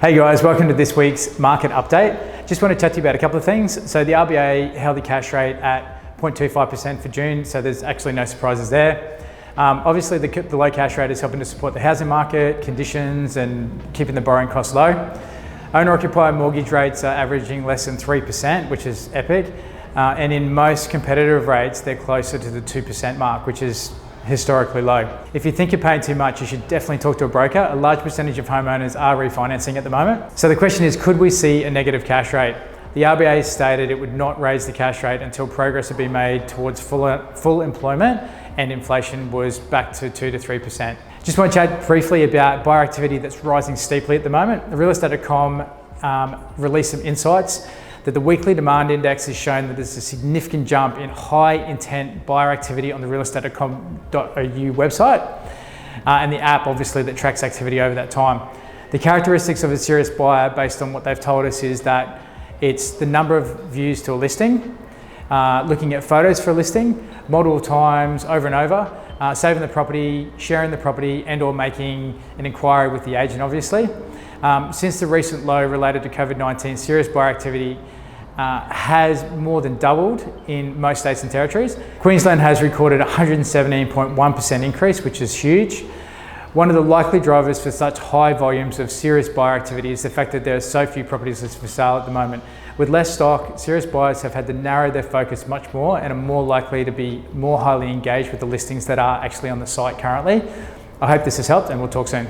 Hey guys, welcome to this week's market update. Just want to chat to you about a couple of things. So the RBA held the cash rate at 0.25% for June, so there's actually no surprises there. Obviously the low cash rate is helping to support the housing market, conditions and keeping the borrowing costs low. Owner-occupier mortgage rates are averaging less than 3%, which is epic. And in most competitive rates, they're closer to the 2% mark, which is historically low. If you think you're paying too much, you should definitely talk to a broker. A large percentage of homeowners are refinancing at the moment. So the question is, could we see a negative cash rate? The RBA stated it would not raise the cash rate until progress had been made towards full employment and inflation was back to 2 to 3%. Just want to chat briefly about buyer activity that's rising steeply at the moment. The realestate.com released some insights that the weekly demand index has shown that there's a significant jump in high intent buyer activity on the realestate.com.au website and the app obviously that tracks activity over that time. The characteristics of a serious buyer based on what they've told us is that it's the number of views to a listing, looking at photos for a listing multiple times over and over, saving the property, sharing the property and or making an inquiry with the agent obviously. Since the recent low related to COVID-19, serious buyer activity has more than doubled in most states and territories. Queensland has recorded a 117.1% increase, which is huge. One of the likely drivers for such high volumes of serious buyer activity is the fact that there are so few properties listed for sale at the moment. With less stock, serious buyers have had to narrow their focus much more and are more likely to be more highly engaged with the listings that are actually on the site currently. I hope this has helped and we'll talk soon.